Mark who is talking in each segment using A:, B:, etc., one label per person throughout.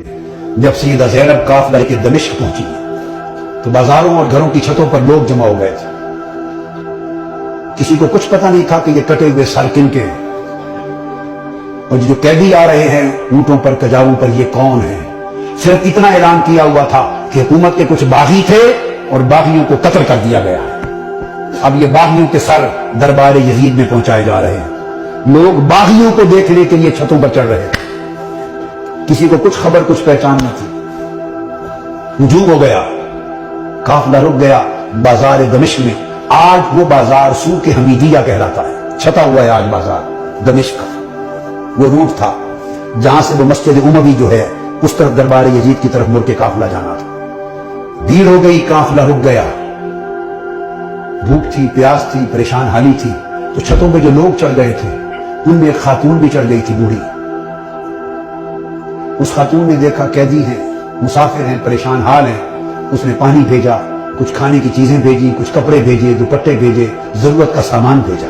A: جب سیدہ زینب قافلہ کے دمشق پہنچی تو بازاروں اور گھروں کی چھتوں پر لوگ جمع ہو گئے تھے. کسی کو کچھ پتہ نہیں تھا کہ یہ کٹے ہوئے سر کن کے ہیں اور جو قیدی آ رہے ہیں اونٹوں پر کجاووں پر یہ کون ہیں. صرف اتنا اعلان کیا ہوا تھا کہ حکومت کے کچھ باغی تھے اور باغیوں کو قتل کر دیا گیا. اب یہ باغیوں کے سر دربار یزید میں پہنچائے جا رہے ہیں. لوگ باغیوں کو دیکھنے کے لیے چھتوں پر چڑھ رہے تھے. کسی کو کچھ خبر کچھ پہچان نہ تھی. ہجوم ہو گیا, قافلہ رک گیا بازار دمشق میں. آج وہ بازار سوق حمیدیہ کہلاتا ہے. چھتا ہوا ہے آج بازار دمشق کا. وہ روٹ تھا جہاں سے وہ مسجد اموی جو ہے اس طرف دربار یزید کی طرف مڑ کے قافلہ جانا تھا. بھیڑ ہو گئی, قافلہ رک گیا. بھوک تھی, پیاس تھی, پریشان حالی تھی. تو چھتوں پہ جو لوگ چڑھ گئے تھے ان میں ایک خاتون بھی چڑھ گئی تھی, بوڑھی. اس خاتون نے دیکھا قیدی ہیں, مسافر ہیں, پریشان حال ہیں. اس نے پانی بھیجا, کچھ کھانے کی چیزیں بھیجی, کچھ کپڑے بھیجے, دوپٹے بھیجے, ضرورت کا سامان بھیجا.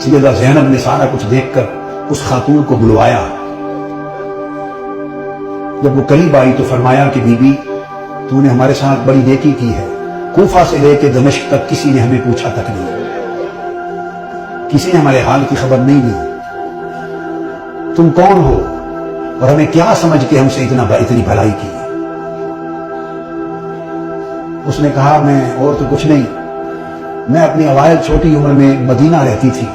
A: سیدہ زینب نے سارا کچھ دیکھ کر اس خاتون کو بلوایا. جب وہ قریب آئی تو فرمایا کہ بی بی تو نے ہمارے ساتھ بڑی نیکی کی ہے. کوفہ سے لے کے دمشق تک کسی نے ہمیں پوچھا تک نہیں, کسی نے ہمارے حال کی خبر نہیں لی. تم کون ہو اور ہمیں کیا سمجھ کے ہم سے اتنی بھلائی کی؟ اس نے کہا میں اور تو کچھ نہیں, میں اپنی اوائل چھوٹی عمر میں مدینہ رہتی تھی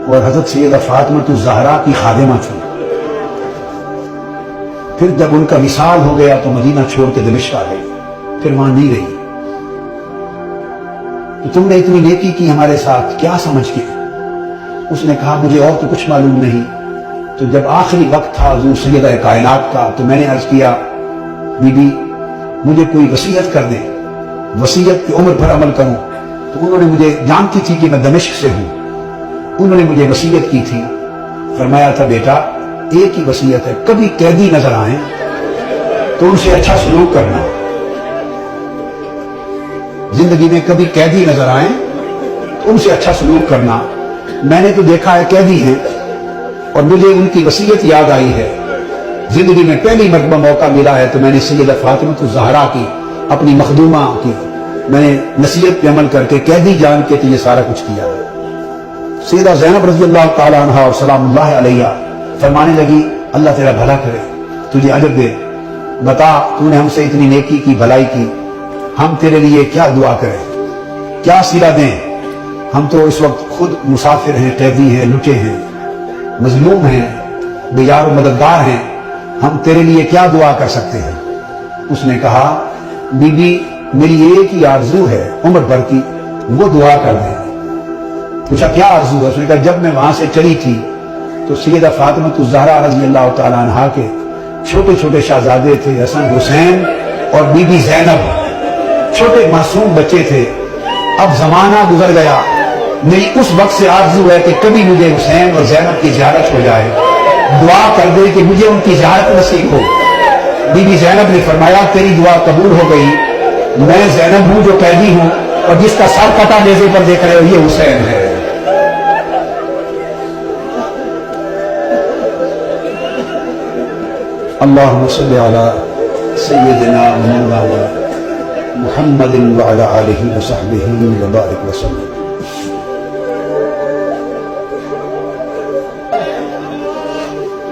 A: اور حضرت سیدہ فاطمہ الزہرا کی خادمہ تھی. پھر جب ان کا وصال ہو گیا تو مدینہ چھوڑ کے دمشق آ گئی, پھر وہاں نہیں رہی. تو تم نے اتنی نیکی کی ہمارے ساتھ, کیا سمجھ کے؟ اس نے کہا مجھے اور تو کچھ معلوم نہیں. تو جب آخری وقت تھا حضور سیدہ کائنات کا تو میں نے عرض کیا بی بی مجھے کوئی وصیت کر دیں, وصیت کی عمر بھر عمل کروں. تو انہوں نے مجھے, جانتی تھی کہ میں دمشق سے ہوں, انہوں نے مجھے وصیت کی تھی. فرمایا تھا بیٹا ایک ہی وصیت ہے, کبھی قیدی نظر آئیں تو ان سے اچھا سلوک کرنا. زندگی میں کبھی قیدی نظر آئیں تو ان سے اچھا سلوک کرنا. میں نے تو دیکھا ہے قیدی ہیں اور مجھے ان کی وصیت یاد آئی ہے. زندگی میں پہلی مرتبہ موقع ملا ہے تو میں نے سیدہ فاطمہ الزہرا کی, اپنی مخدومہ کی, میں نے نصیحت پہ عمل کر کے قیدی جان کے تو یہ سارا کچھ کیا ہے. سیدہ زینب رضی اللہ تعالی عنہ اور سلام اللہ علیہ فرمانے لگی اللہ تیرا بھلا کرے, تجھے اجر دے, بتا تو نے ہم سے اتنی نیکی کی, بھلائی کی, ہم تیرے لیے کیا دعا کریں, کیا صلہ دیں؟ ہم تو اس وقت خود مسافر ہیں, قیدی ہیں, لٹے ہیں, مظلوم ہیں, بے یار و مددگار ہیں, ہم تیرے لیے کیا دعا کر سکتے ہیں؟ اس نے کہا بی بی میری ایک ہی آرزو ہے عمر بھر کی, وہ دعا کر دیں. پوچھا کیا آرزو ہے؟ اس نے کہا جب میں وہاں سے چلی تھی تو سیدہ فاطمہ الزہرا رضی اللہ تعالیٰ عنہا کے چھوٹے چھوٹے شہزادے تھے, حسن حسین اور بی بی زینب, چھوٹے معصوم بچے تھے. اب زمانہ گزر گیا, میری اس وقت سے آرزو ہے کہ کبھی مجھے حسین اور زینب کی زیارت ہو جائے, دعا کر دے کہ مجھے ان کی زیارت نصیب ہو. بی بی زینب نے فرمایا تیری دعا قبول ہو گئی. میں زینب ہوں جو قیدی ہوں اور جس کا سر کٹا نیزے پر دیکھ رہے ہو یہ حسین ہے. اللہم صلی علی سیدنا مولانا محمد وعلی آلہ وصحبہ وبارک وسلم.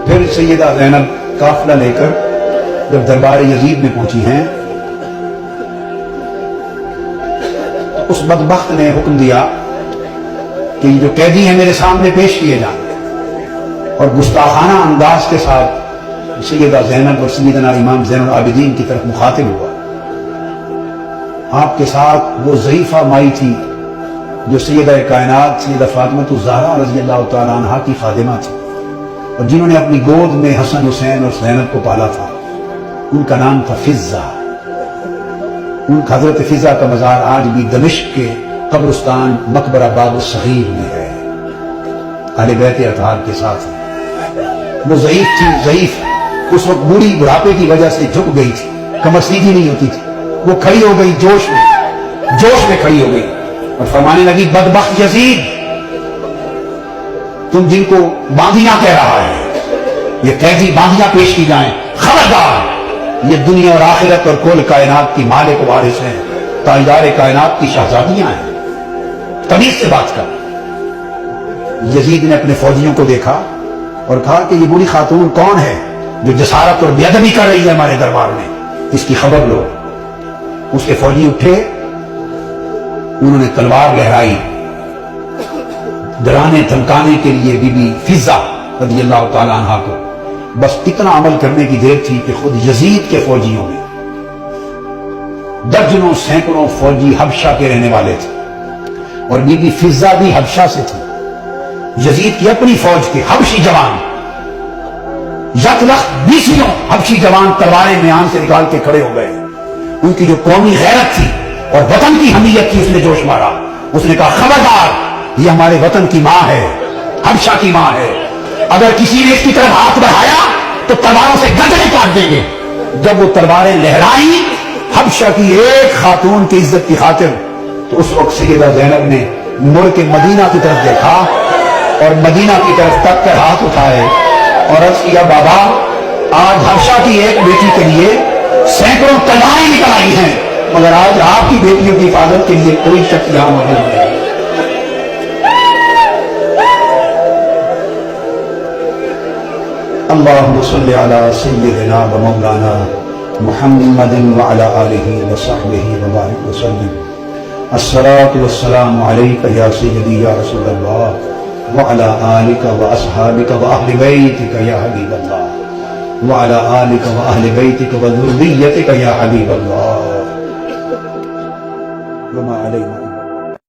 A: پھر سیدہ زینب قافلہ لے کر جب دربار یزید میں پہنچی ہیں تو اس بدبخت نے حکم دیا کہ یہ جو قیدی ہیں میرے سامنے پیش کیے جائیں, اور گستاخانہ انداز کے ساتھ سیدہ زینب اور سیدنا امام زین العابدین کی طرف مخاطب ہوا. آپ کے ساتھ وہ ضعیفہ مائی تھی جو سیدہ کائنات سیدہ فاطمہ الزہرا رضی اللہ تعالیٰ عنہا کی خادمہ تھی اور جنہوں نے اپنی گود میں حسن حسین اور زینب کو پالا تھا. ان کا نام تھا فضہ. ان حضرت فضہ کا مزار آج بھی دمشق کے قبرستان مقبرہ باب الصغیر میں ہے, اہل بیت اطہار کے ساتھ. وہ ضعیف تھی, ضعیف, اس وقت بوڑھی بڑھاپے کی وجہ سے جھک گئی تھی, کمر سیدھی نہیں ہوتی تھی. وہ کھڑی ہو گئی, جوش میں کھڑی ہو گئی اور فرمانے لگی بدبخت یزید, تم جن کو باندیاں کہہ رہا ہے, یہ قیدی باندیاں پیش کی جائیں، خبردار، یہ دنیا اور آخرت اور کل کائنات کی مالک و وارث ہیں، تاجدار کائنات کی شہزادیاں ہیں، تمیز سے بات کر۔ یزید نے اپنے فوجیوں کو دیکھا اور کہا کہ یہ بوڑھی خاتون کون ہے جو جسارت اور بے ادبی کر رہی ہے ہمارے دربار میں، اس کی خبر لو۔ اس کے فوجی اٹھے، انہوں نے تلوار لہرائی، ڈرانے دھمکانے کے لیے بی بی فضہ رضی اللہ تعالی عنہ کو۔ بس اتنا عمل کرنے کی دیر تھی کہ خود یزید کے فوجیوں میں درجنوں سینکڑوں فوجی حبشہ کے رہنے والے تھے، اور بی بی فضہ بھی حبشہ سے تھی۔ یزید کی اپنی فوج کے حبشی جوان، یک لخت 20 حبشی جوان تلواریں میان سے نکال کے کھڑے ہو گئے۔ ان کی جو قومی غیرت تھی اور وطن کی حمیت تھی، اس نے جوش مارا۔ اس نے کہا خبردار، یہ ہمارے وطن کی ماں ہے، حبشہ کی ماں ہے، اگر کسی نے اس کی طرف ہاتھ بڑھایا تو تلواروں سے گردنیں کاٹ دیں گے۔ جب وہ تلواریں لہرائیں حبشہ کی ایک خاتون کی عزت کی خاطر، تو اس وقت سیدہ زینب نے مڑ کے مدینہ کی طرف دیکھا اور مدینہ کی طرف تک کر ہاتھ اٹھائے اور عرض کیا بابا، آج حبشہ کی ایک بیٹی کے لیے سینکڑوں تلواریں نکل آئی ہیں، مگر آج آپ کی بیٹیوں کی حفاظت کے لیے کوئی شخص یہاں موجود نہیں۔ اللہم صلی علی سیدنا و مولانا محمد وعلی آلہ وصحبہ وبارک وسلم۔ الصلاۃ والسلام علیک یا سیدی یا رسول اللہ وعلی آلک واصحابک واہل بیتک یا حبیب اللہ وعلی آلک واہل بیتک وذریتک یا حبیب اللہ۔